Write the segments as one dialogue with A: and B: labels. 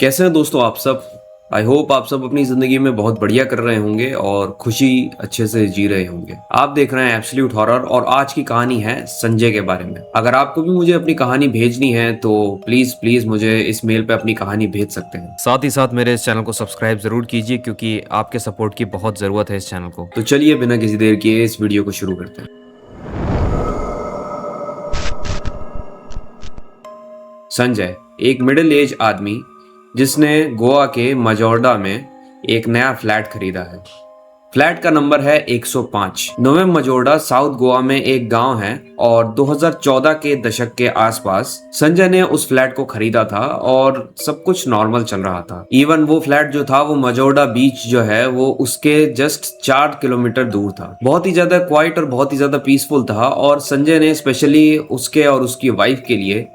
A: कैसे हैं दोस्तों आप सब। आई होप आप सब अपनी जिंदगी में बहुत बढ़िया कर रहे होंगे और खुशी अच्छे से जी रहे होंगे। आप देख रहे हैं एब्सोल्यूट हॉरर और आज की कहानी है संजय के बारे में। अगर आपको भी मुझे अपनी कहानी भेजनी है तो प्लीज प्लीज मुझे इस मेल पे अपनी कहानी भेज सकते हैं।
B: साथ ही साथ मेरे इस चैनल को सब्सक्राइब जरूर कीजिए क्योंकि आपके सपोर्ट की बहुत ज़रूरत है इस चैनल को।
A: तो चलिए बिना किसी देर किए इस वीडियो को शुरू करते हैं। संजय एक मिडिल एज आदमी जिसने गोवा के मजोर्डा में एक नया फ्लैट खरीदा है। फ्लैट का नंबर है 105। नोवे मजोर्डा साउथ गोवा में एक गांव है और 2014 के दशक के आसपास संजय ने उस फ्लैट को खरीदा था और सब कुछ नॉर्मल चल रहा था। इवन वो फ्लैट जो था वो मजोर्डा बीच जो है वो उसके जस्ट 4 किलोमीटर दूर था। बहुत ही ज्यादा क्वाइट और बहुत ही ज्यादा पीसफुल था और संजय ने स्पेशली उसके और उसकी वाइफ के लिए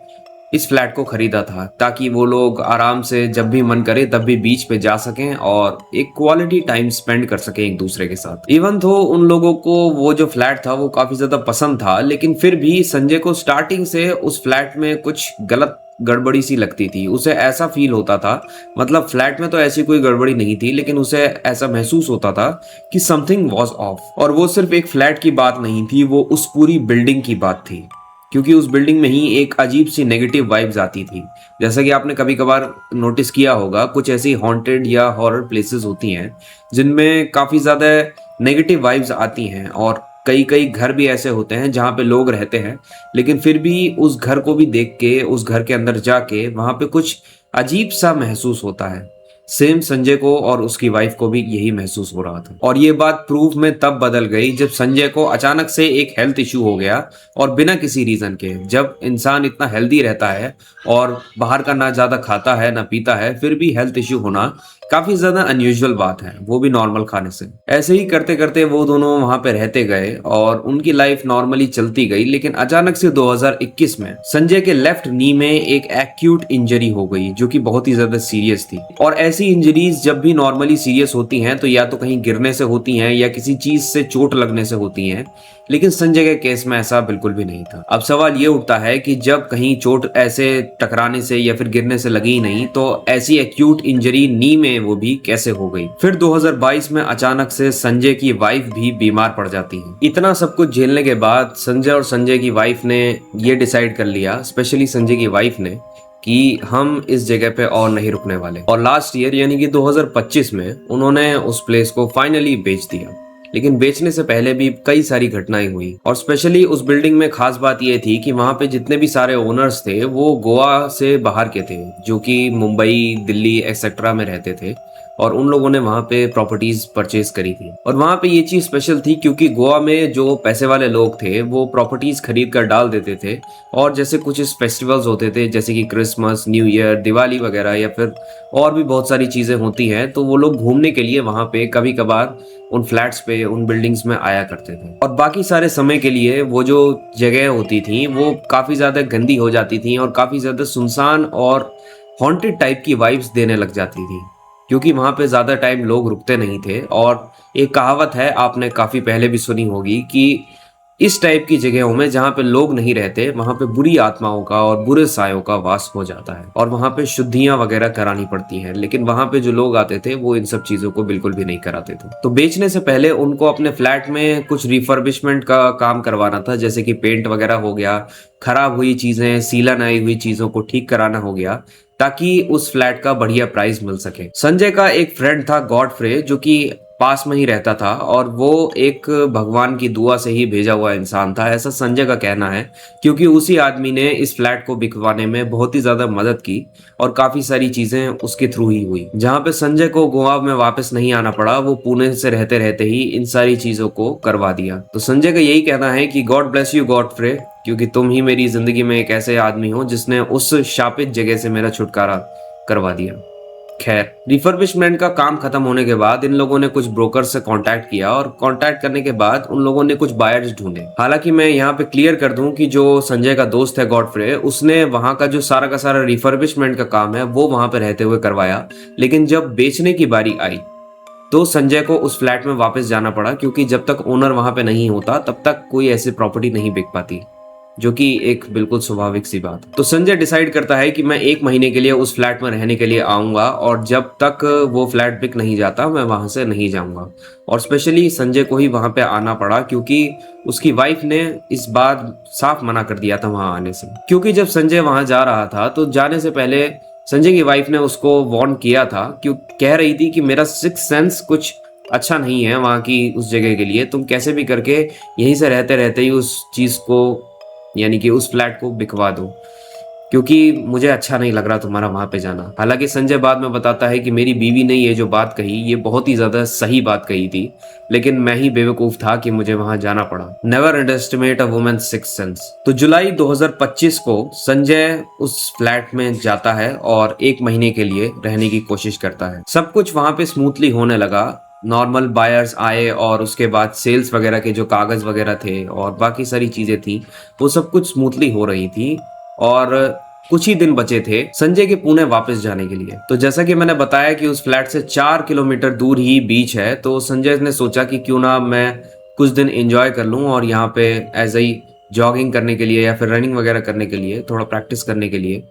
A: इस फ्लैट को खरीदा था ताकि वो लोग आराम से जब भी मन करे तब भी बीच पे जा सकें और एक क्वालिटी टाइम स्पेंड कर सकें एक दूसरे के साथ। इवन तो उन लोगों को वो जो फ्लैट था वो काफी ज्यादा पसंद था, लेकिन फिर भी संजय को स्टार्टिंग से उस फ्लैट में कुछ गलत गड़बड़ी सी लगती थी। उसे ऐसा फील होता था, मतलब फ्लैट में तो ऐसी कोई गड़बड़ी नहीं थी लेकिन उसे ऐसा महसूस होता था कि समथिंग वॉज ऑफ। और वो सिर्फ एक फ्लैट की बात नहीं थी, वो उस पूरी बिल्डिंग की बात थी, क्योंकि उस बिल्डिंग में ही एक अजीब सी नेगेटिव वाइब्स आती थी। जैसा कि आपने कभी कभार नोटिस किया होगा, कुछ ऐसी हॉन्टेड या हॉरर प्लेसेस होती हैं जिनमें काफी ज्यादा नेगेटिव वाइब्स आती हैं और कई कई घर भी ऐसे होते हैं जहाँ पे लोग रहते हैं, लेकिन फिर भी उस घर को भी देख के, उस घर के अंदर जाके वहां पे कुछ अजीब सा महसूस होता है। सेम संजय को और उसकी वाइफ को भी यही महसूस हो रहा था। और ये बात प्रूफ में तब बदल गई जब संजय को अचानक से एक हेल्थ इश्यू हो गया और बिना किसी रीजन के। जब इंसान इतना हेल्दी रहता है और बाहर का ना ज्यादा खाता है ना पीता है, फिर भी हेल्थ इश्यू होना काफी ज्यादा अनयूजुअल बात है, वो भी नॉर्मल खाने से। ऐसे ही करते करते वो दोनों वहां पे रहते गए और उनकी लाइफ नॉर्मली चलती गई, लेकिन अचानक से 2021 में संजय के लेफ्ट नी में एक एक्यूट इंजरी हो गई जो कि बहुत ही ज्यादा सीरियस थी। और ऐसी इंजरीज जब भी नॉर्मली सीरियस होती हैं तो या तो कहीं गिरने से होती हैं या किसी चीज से चोट लगने से होती हैं, लेकिन संजय के केस में ऐसा बिल्कुल भी नहीं था। अब सवाल ये उठता है कि जब कहीं चोट ऐसे टकराने से या फिर गिरने से लगी ही नहीं तो ऐसी एक्यूट इंजरी नी में वो भी कैसे हो गई। फिर 2022 में अचानक से संजय की वाइफ भी बीमार पड़ जाती है। इतना सब कुछ झेलने के बाद संजय और संजय की वाइफ ने ये डिसाइड कर लिया, स्पेशली संजय की वाइफ ने, कि हम इस जगह पे और नहीं रुकने वाले। और लास्ट ईयर यानी कि 2025 में उन्होंने उस प्लेस को फाइनली बेच दिया। लेकिन बेचने से पहले भी कई सारी घटनाएं हुई और स्पेशली उस बिल्डिंग में खास बात यह थी कि वहां पे जितने भी सारे ओनर्स थे वो गोवा से बाहर के थे, जो कि मुंबई, दिल्ली एक्सेट्रा में रहते थे और उन लोगों ने वहां पे प्रॉपर्टीज परचेज करी थी। और वहां पे ये चीज स्पेशल थी क्योंकि गोवा में जो पैसे वाले लोग थे वो प्रॉपर्टीज खरीद कर डाल देते थे और जैसे कुछ इस फेस्टिवल्स होते थे जैसे कि क्रिसमस, न्यू ईयर, दिवाली वगैरह या फिर और भी बहुत सारी चीजें होती हैं, तो वो लोग घूमने के लिए वहां पे कभी कभार उन फ्लैट्स पे, उन बिल्डिंग्स में आया करते थे। और बाकी सारे समय के लिए वो जो जगह होती थी वो काफी ज्यादा गंदी हो जाती थी और काफी ज्यादा सुनसान और हॉन्टेड टाइप की वाइब्स देने लग जाती थी, क्योंकि वहां पे ज्यादा टाइम लोग रुकते नहीं थे। और एक कहावत है, आपने काफी पहले भी सुनी होगी, कि इस टाइप की जगहों में जहाँ पे लोग नहीं रहते वहां पे बुरी आत्माओं का और बुरे सायों का वास हो जाता है और वहां पे शुद्धियां वगैरह करानी पड़ती हैं। लेकिन वहां पे जो लोग आते थे वो इन सब चीजों को बिल्कुल भी नहीं कराते थे। तो बेचने से पहले उनको अपने फ्लैट में कुछ रिफर्बिशमेंट का काम करवाना था, जैसे कि पेंट वगैरह हो गया, खराब हुई चीजें, सीलन आई हुई चीजों को ठीक कराना हो गया, ताकि उस फ्लैट का बढ़िया प्राइस मिल सके। संजय का एक फ्रेंड था गॉडफ्रे, जो कि पास में ही रहता था और वो एक भगवान की दुआ से ही भेजा हुआ इंसान था, ऐसा संजय का कहना है, क्योंकि उसी आदमी ने इस फ्लैट को बिकवाने में बहुत ही ज्यादा मदद की और काफी सारी चीजें उसके थ्रू ही हुई। जहां पे संजय को गोवा में वापस नहीं आना पड़ा, वो पुणे से रहते रहते ही इन सारी चीजों को करवा दिया। तो संजय का यही कहना है कि गॉड ब्लेस यू गॉडफ्रे, क्योंकि तुम ही मेरी जिंदगी में एक ऐसे आदमी हो जिसने उस शापित जगह से मेरा छुटकारा करवा दिया। खैर, रिफर्बिशमेंट का काम खत्म होने के बाद इन लोगों ने कुछ ब्रोकर से कांटेक्ट किया और कांटेक्ट करने के बाद उन लोगों ने कुछ बायर्स ढूंढे। हालांकि मैं यहाँ पे क्लियर कर दूं कि जो संजय का दोस्त है गॉडफ्रे, उसने वहां का जो सारा का सारा रिफर्बिशमेंट का काम है वो वहां पे रहते हुए करवाया। लेकिन जब बेचने की बारी आई तो संजय को उस फ्लैट में वापस जाना पड़ा, क्योंकि जब तक ओनर वहां पे नहीं होता तब तक कोई ऐसी प्रॉपर्टी नहीं बिक पाती। जो कि एक बिल्कुल स्वाभाविक सी बात है। तो संजय डिसाइड करता है कि मैं 1 महीने के लिए उस फ्लैट में रहने के लिए आऊंगा और जब तक वो फ्लैट बिक नहीं जाता मैं वहां से नहीं जाऊंगा। और स्पेशली संजय को ही वहां पे आना पड़ा क्योंकि उसकी वाइफ ने इस बार साफ मना कर दिया था वहां आने से। क्योंकि जब संजय वहां जा रहा था तो जाने से पहले संजय की वाइफ ने उसको वार्न किया था, क्यों कह रही थी कि मेरा सिक्स सेंस कुछ अच्छा नहीं है वहां की उस जगह के लिए, तुम कैसे भी करके यहीं से रहते रहते ही उस चीज को यानी कि उस फ्लैट को बिकवा दो, क्योंकि मुझे अच्छा नहीं लग रहा तुम्हारा वहां पे जाना। हालांकि संजय बाद में बताता है कि मेरी बीवी ने ये जो बात कही ये बहुत ही ज्यादा सही बात कही थी, लेकिन मैं ही बेवकूफ था कि मुझे वहां जाना पड़ा। Never underestimate a woman six sense. तो जुलाई 2025 को संजय उस फ्लैट में जाता है और 1 महीने के लिए रहने की कोशिश करता है। सब कुछ वहां पे स्मूथली होने लगा। नॉर्मल बायर्स आए और उसके बाद सेल्स वगैरह के जो कागज वगैरह थे और बाकी सारी चीजें थी वो सब कुछ स्मूथली हो रही थी और कुछ ही दिन बचे थे संजय के पुणे वापस जाने के लिए। तो जैसा कि मैंने बताया कि उस फ्लैट से 4 किलोमीटर दूर ही बीच है, तो संजय ने सोचा कि क्यों ना मैं कुछ दिन एंजॉय कर लूं और यहाँ पे एज आई जॉगिंग करने के लिए या फिर रनिंग वगैरह करने के लिए, थोड़ा प्रैक्टिस करने के लिए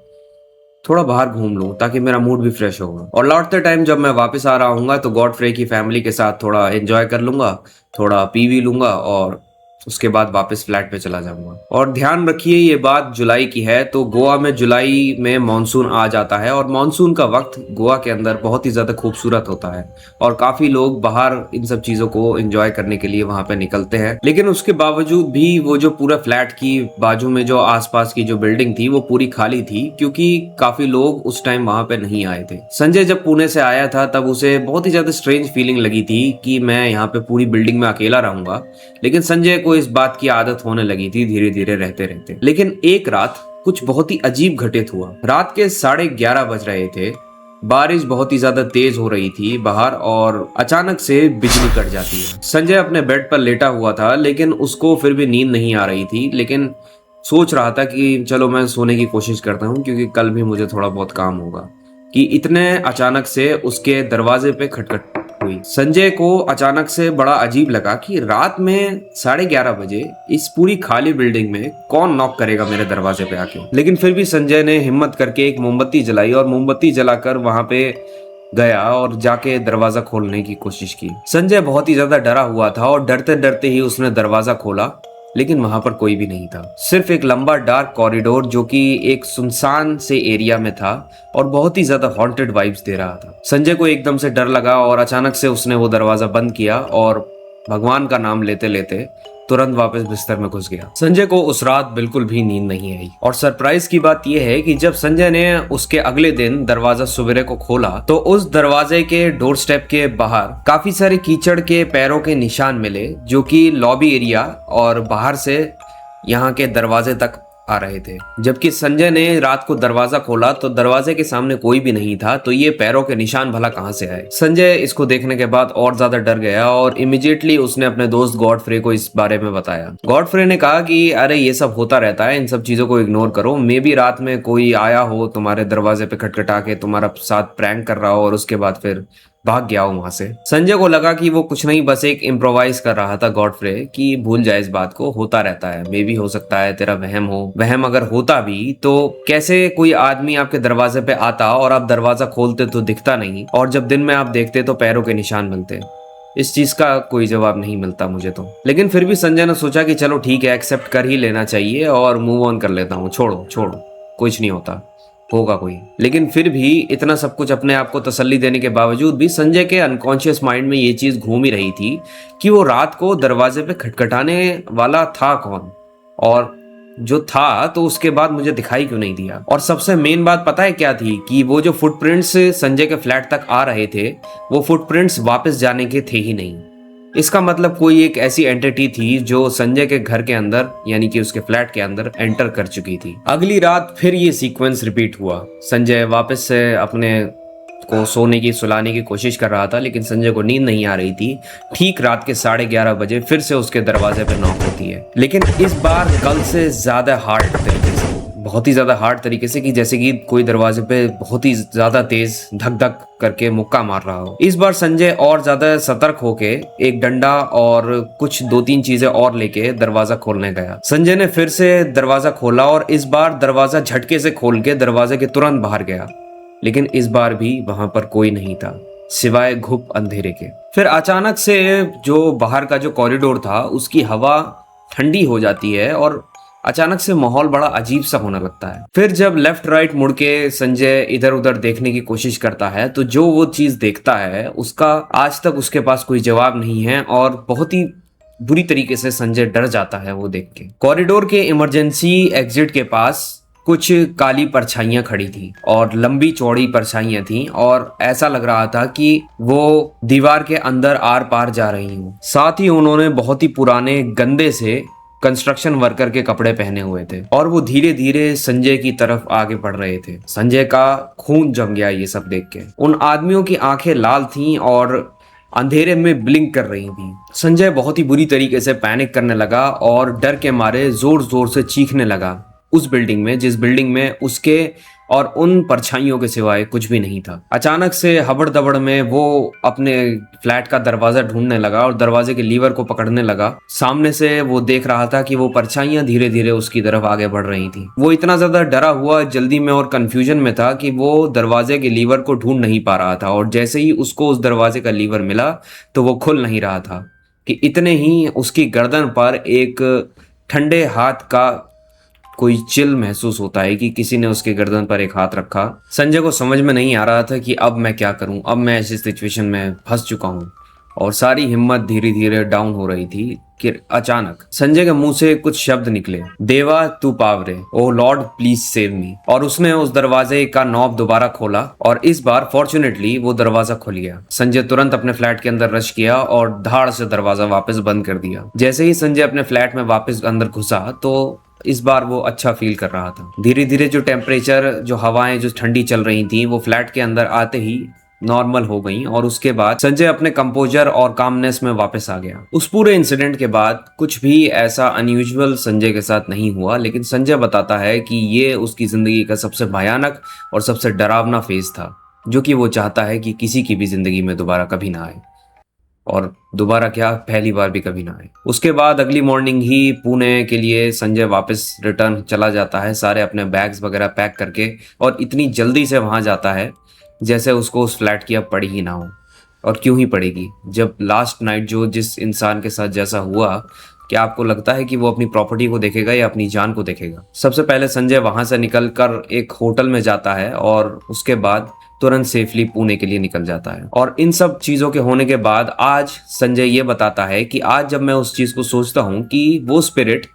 A: थोड़ा बाहर घूम लूं ताकि मेरा मूड भी फ्रेश होगा। और लौटते टाइम जब मैं वापस आ रहा हूँ तो गॉडफ्रे की फैमिली के साथ थोड़ा एंजॉय कर लूंगा, थोड़ा पी भी लूंगा और उसके बाद वापस फ्लैट पे चला जाऊंगा। और ध्यान रखिए ये बात जुलाई की है, तो गोवा में जुलाई में मानसून आ जाता है और मानसून का वक्त गोवा के अंदर बहुत ही ज्यादा खूबसूरत होता है और काफी लोग बाहर इन सब चीजों को एंजॉय करने के लिए वहां पे निकलते हैं। लेकिन उसके बावजूद भी वो जो पूरा फ्लैट की बाजू में जो आसपास की जो बिल्डिंग थी वो पूरी खाली थी, क्योंकि काफी लोग उस टाइम वहां पे नहीं आए थे। संजय जब पुणे से आया था तब उसे बहुत ही ज्यादा स्ट्रेंज फीलिंग लगी थी कि मैं यहाँ पे पूरी बिल्डिंग में अकेला रहूंगा, लेकिन संजय को इस बात की आदत होने लगी थी धीरे धीरे रहते रहते। लेकिन एक रात कुछ बहुत ही अजीब घटित हुआ। रात के 11:30 बज रहे थे, बारिश बहुत ही ज्यादा तेज हो रही थी बाहर और अचानक से बिजली कट जाती है। संजय अपने बेड पर लेटा हुआ था लेकिन उसको फिर भी नींद नहीं आ रही थी, लेकिन सोच रहा था कि चलो मैं सोने की कोशिश करता हूँ क्योंकि कल भी मुझे थोड़ा बहुत काम होगा, कि इतने अचानक से उसके दरवाजे पे खटखट हुई। संजय को अचानक से बड़ा अजीब लगा कि रात में 11:30 बजे इस पूरी खाली बिल्डिंग में कौन नॉक करेगा मेरे दरवाजे पे आके। लेकिन फिर भी संजय ने हिम्मत करके एक मोमबत्ती जलाई और मोमबत्ती जलाकर वहां पे गया और जाके दरवाजा खोलने की कोशिश की। संजय बहुत ही ज्यादा डरा हुआ था और डरते डरते ही उसने दरवाजा खोला, लेकिन वहां पर कोई भी नहीं था। सिर्फ एक लंबा डार्क कॉरिडोर जो कि एक सुनसान से एरिया में था और बहुत ही ज्यादा हॉन्टेड वाइब्स दे रहा था। संजय को एकदम से डर लगा और अचानक से उसने वो दरवाजा बंद किया और भगवान का नाम लेते लेते तुरंत वापस बिस्तर में घुस गया। संजय को उस रात बिल्कुल भी नींद नहीं आई और सरप्राइज की बात यह है कि जब संजय ने उसके अगले दिन दरवाजा सवेरे को खोला तो उस दरवाजे के डोर स्टेप के बाहर काफी सारे कीचड़ के पैरों के निशान मिले, जो कि लॉबी एरिया और बाहर से यहाँ के दरवाजे तक आ रहे थे। जबकि संजय ने रात को दरवाजा खोला तो दरवाजे के सामने कोई भी नहीं था, तो ये पैरों के निशान भला कहां से आए। संजय इसको देखने के बाद और ज्यादा डर गया और इमीडिएटली उसने अपने दोस्त गॉडफ्रे को इस बारे में बताया। गॉडफ्रे ने कहा कि अरे ये सब होता रहता है, इन सब चीजों को इग्नोर करो, मे बी रात में कोई आया हो तुम्हारे दरवाजे पे खटखटा के तुम्हारा साथ प्रैंक कर रहा हो और उसके बाद फिर भाग गया हो वहां से। संजय को लगा कि वो कुछ नहीं बस एक इम्प्रोवाइज कर रहा था गॉडफ्रे, कि भूल जाए इस बात को, होता रहता है, मे भी हो सकता है तेरा वहम हो। वहम अगर होता भी तो कैसे कोई आदमी आपके दरवाजे पे आता और आप दरवाजा खोलते तो दिखता नहीं और जब दिन में आप देखते तो पैरों के निशान मिलते। इस चीज का कोई जवाब नहीं मिलता मुझे तो। लेकिन फिर भी संजय ने सोचा कि चलो ठीक है, एक्सेप्ट कर ही लेना चाहिए और मूव ऑन कर लेता हूँ, छोड़ो छोड़ो कुछ नहीं होता, होगा कोई। लेकिन फिर भी इतना सब कुछ अपने आप को तसल्ली देने के बावजूद भी संजय के अनकॉन्शियस माइंड में ये चीज घूम ही रही थी कि वो रात को दरवाजे पे खटखटाने वाला था कौन, और जो था तो उसके बाद मुझे दिखाई क्यों नहीं दिया। और सबसे मेन बात पता है क्या थी कि वो जो फुटप्रिंट्स संजय के फ्लैट तक आ रहे थे वो फुटप्रिंट्स वापस जाने के थे ही नहीं। इसका मतलब कोई एक ऐसी एंटिटी थी जो संजय के घर के अंदर यानी कि उसके फ्लैट के अंदर एंटर कर चुकी थी। अगली रात फिर ये सीक्वेंस रिपीट हुआ। संजय वापस से अपने को सुलाने की कोशिश कर रहा था, लेकिन संजय को नींद नहीं आ रही थी। ठीक रात के 11:30 बजे फिर से उसके दरवाजे पे नॉक होती है, लेकिन इस बार कल से ज्यादा हार्ड तरीके से, बहुत ही ज्यादा हार्ड तरीके से कि जैसे कि कोई दरवाजे पे बहुत ही ज्यादा तेज धक धक करके मुक्का मार रहा हो। इस बार संजय और ज्यादा सतर्क होके एक डंडा और कुछ 2-3 चीजें और लेके दरवाजा खोलने गया। संजय ने फिर से दरवाजा खोला और इस बार दरवाजा झटके से खोल के दरवाजे के तुरंत बाहर गया, लेकिन इस बार भी वहां पर कोई नहीं था सिवाय घुप अंधेरे के। फिर अचानक से जो बाहर का जो कॉरिडोर था उसकी हवा ठंडी हो जाती है और अचानक से माहौल बड़ा अजीब सा होने लगता है। फिर जब लेफ्ट राइट मुड़ के संजय इधर उधर देखने की कोशिश करता है तो जो वो चीज देखता है उसका आज तक उसके पास कोई जवाब नहीं है और बहुत ही बुरी तरीके से संजय डर जाता है वो देख के। कॉरिडोर के इमरजेंसी एग्जिट के पास कुछ काली परछाइयां खड़ी थी और लंबी चौड़ी परछाइयां थी और ऐसा लग रहा था कि वो दीवार के अंदर आर पार जा रही हूँ। साथ ही उन्होंने बहुत ही पुराने गंदे से कंस्ट्रक्शन वर्कर के कपड़े पहने हुए थे और वो धीरे धीरे संजय की तरफ आगे बढ़ रहे थे। संजय का खून जम गया ये सब देख के। उन आदमियों की आंखें लाल थीं और अंधेरे में ब्लिंक कर रही थी। संजय बहुत ही बुरी तरीके से पैनिक करने लगा और डर के मारे जोर जोर से चीखने लगा उस बिल्डिंग में जिस बिल्डिंग में उसके और उन परछाइयों के सिवाय कुछ भी नहीं था। अचानक से हबड़ दबड़ में वो अपने फ्लैट का दरवाजा ढूंढने लगा और दरवाजे के लीवर को पकड़ने लगा। सामने से वो देख रहा था कि वो परछाइयां धीरे धीरे उसकी तरफ आगे बढ़ रही थी। वो इतना ज्यादा डरा हुआ जल्दी में और कंफ्यूजन में था कि वो दरवाजे के लीवर को ढूंढ नहीं पा रहा था और जैसे ही उसको उस दरवाजे का लीवर मिला तो वो खुल नहीं रहा था कि इतने ही उसकी गर्दन पर एक ठंडे हाथ का कोई चिल महसूस होता है कि किसी ने उसके गर्दन पर एक हाथ रखा। संजय को समझ में नहीं आ रहा था कि अब मैं क्या करूं, अब मैं ऐसी सिचुएशन में फंस चुका हूं और सारी हिम्मत धीरे धीरे डाउन हो रही थी कि अचानक संजय के मुंह से कुछ शब्द निकले, देवा तू पावरे, ओ लॉर्ड प्लीज सेव मी। और उसने उस दरवाजे का नॉब दोबारा खोला और इस बार फॉर्चुनेटली वो दरवाजा खुल गया। संजय तुरंत अपने फ्लैट के अंदर रश किया और धाड़ से दरवाजा वापस बंद कर दिया। जैसे ही संजय अपने फ्लैट में वापस अंदर घुसा तो इस बार वो अच्छा फील कर रहा था। धीरे धीरे जो टेम्परेचर, जो हवाएं जो ठंडी चल रही थी वो फ्लैट के अंदर आते ही नॉर्मल हो गई और उसके बाद संजय अपने कंपोजर और कामनेस में वापस आ गया। उस पूरे इंसिडेंट के बाद कुछ भी ऐसा अनयूजुअल संजय के साथ नहीं हुआ, लेकिन संजय बताता है कि ये उसकी जिंदगी का सबसे भयानक और सबसे डरावना फेज था जो कि वो चाहता है कि किसी की भी जिंदगी में दोबारा कभी ना आए और दोबारा क्या, पहली बार भी कभी ना आए। उसके बाद अगली मॉर्निंग ही पुणे के लिए संजय वापस रिटर्न चला जाता है सारे अपने बैग्स वगैरह पैक करके और इतनी जल्दी से वहां जाता है जैसे उसको उस फ्लैट की अब पड़ी ही ना हो। और क्यों ही पड़ेगी जब लास्ट नाइट जो जिस इंसान के साथ जैसा हुआ, क्या आपको लगता है कि वो अपनी प्रॉपर्टी को देखेगा या अपनी जान को देखेगा? सबसे पहले संजय वहां से निकलकर एक होटल में जाता है और उसके बाद तुरंत सेफली पुणे के लिए निकल जाता है। और इन सब चीजों के होने के बाद आज संजय ये बताता है कि आज जब मैं उस चीज को सोचता हूँ कि वो स्पिरिट,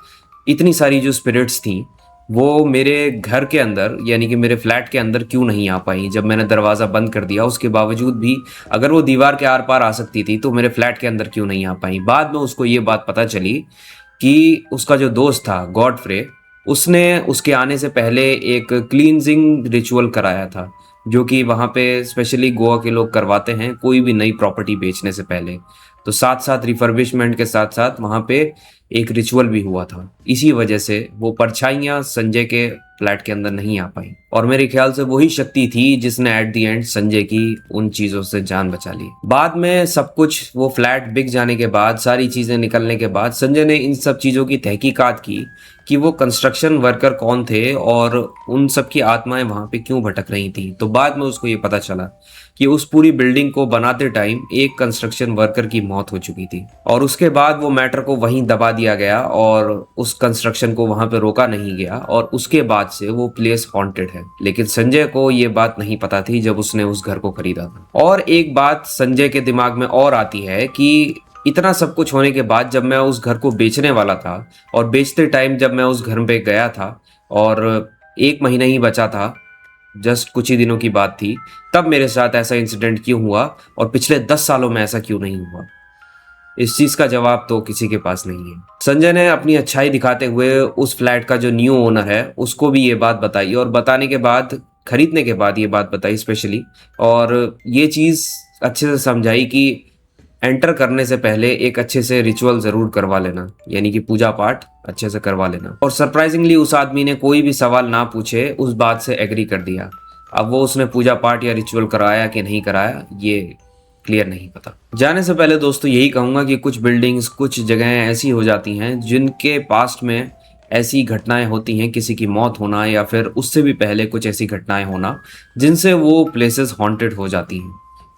A: इतनी सारी जो स्पिरिट्स थी वो मेरे घर के अंदर यानी कि मेरे फ्लैट के अंदर क्यों नहीं आ पाई। जब मैंने दरवाजा बंद कर दिया उसके बावजूद भी अगर वो दीवार के आर पार आ सकती थी तो मेरे फ्लैट के अंदर क्यों नहीं आ पाई। बाद में उसको ये बात पता चली कि उसका जो दोस्त था गॉडफ्रे, उसने उसके आने से पहले एक क्लींजिंग रिचुअल कराया था जो कि वहाँ पे स्पेशली गोवा के लोग करवाते हैं कोई भी नई प्रॉपर्टी बेचने से पहले। तो साथ साथ रिफर्बिशमेंट के साथ साथ वहाँ पे एक रिचुअल भी हुआ था। इसी वजह से वो परछाइयां संजय के फ्लैट के अंदर नहीं आ पाई और मेरे ख्याल से वही शक्ति थी जिसने एट द एंड संजय की उन चीजों से जान बचा ली। बाद में सब कुछ वो फ्लैट बिक जाने के बाद, सारी चीजें निकलने के बाद संजय ने इन सब चीजों की तहकीकात की कि वो कंस्ट्रक्शन वर्कर कौन थे और उन सब की आत्माएं वहां पे क्यों भटक रही थी। तो बाद में उसको ये पता चला कि उस पूरी बिल्डिंग को बनाते टाइम एक कंस्ट्रक्शन वर्कर की मौत हो चुकी थी और उसके बाद वो मैटर को वहीं दबा दिया गया और उस कंस्ट्रक्शन को वहां पे रोका नहीं गया और उसके बाद से वो प्लेस हॉन्टेड है। लेकिन संजय को ये बात नहीं पता थी जब उसने उस घर को खरीदा था। और एक बात संजय के दिमाग में और आती है कि इतना सब कुछ होने के बाद जब मैं उस घर को बेचने वाला था और बेचते टाइम जब मैं उस घर पे गया था और 1 महीना ही बचा था, जस्ट कुछ ही दिनों की बात थी, तब मेरे साथ ऐसा इंसिडेंट क्यों हुआ और पिछले 10 सालों में ऐसा क्यों नहीं हुआ? इस चीज का जवाब तो किसी के पास नहीं है। संजय ने अपनी अच्छाई दिखाते हुए उस फ्लैट का जो न्यू ओनर है उसको भी ये बात बताई और बताने के बाद, खरीदने के बाद ये बात बताई स्पेशली, और ये चीज अच्छे से समझाई कि एंटर करने से पहले एक अच्छे से रिचुअल जरूर करवा लेना, यानी कि पूजा पाठ अच्छे से करवा लेना। और सरप्राइजिंगली उस आदमी ने कोई भी सवाल ना पूछे उस बात से एग्री कर दिया। अब वो उसने पूजा पाठ या रिचुअल कराया कि नहीं कराया ये क्लियर नहीं पता। जाने से पहले दोस्तों यही कहूंगा कि कुछ बिल्डिंग्स, कुछ जगहें ऐसी हो जाती हैं जिनके पास्ट में ऐसी घटनाएं होती हैं, किसी की मौत होना या फिर उससे भी पहले कुछ ऐसी घटनाएं होना जिनसे वो प्लेसेस हॉन्टेड हो जाती हैं।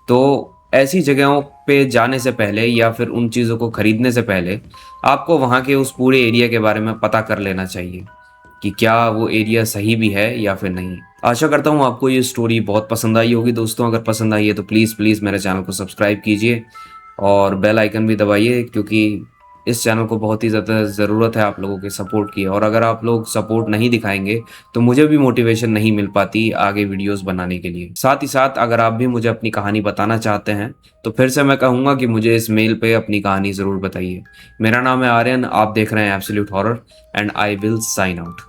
A: तो ऐसी जगहों पे जाने से पहले या फिर उन चीज़ों को खरीदने से पहले आपको वहाँ के उस पूरे एरिया के बारे में पता कर लेना चाहिए कि क्या वो एरिया सही भी है या फिर नहीं। आशा करता हूँ आपको ये स्टोरी बहुत पसंद आई होगी दोस्तों। अगर पसंद आई है तो प्लीज़ मेरे चैनल को सब्सक्राइब कीजिए और बेल आइकन भी दबाइए, क्योंकि इस चैनल को बहुत ही ज़्यादा ज़रूरत है आप लोगों के सपोर्ट की। और अगर आप लोग सपोर्ट नहीं दिखाएंगे तो मुझे भी मोटिवेशन नहीं मिल पाती आगे वीडियोस बनाने के लिए। साथ ही साथ अगर आप भी मुझे अपनी कहानी बताना चाहते हैं तो फिर से मैं कहूँगा कि मुझे इस मेल पे अपनी कहानी ज़रूर बताइए। मेरा नाम है आर्यन, आप देख रहे हैं absolute horror and I will sign out.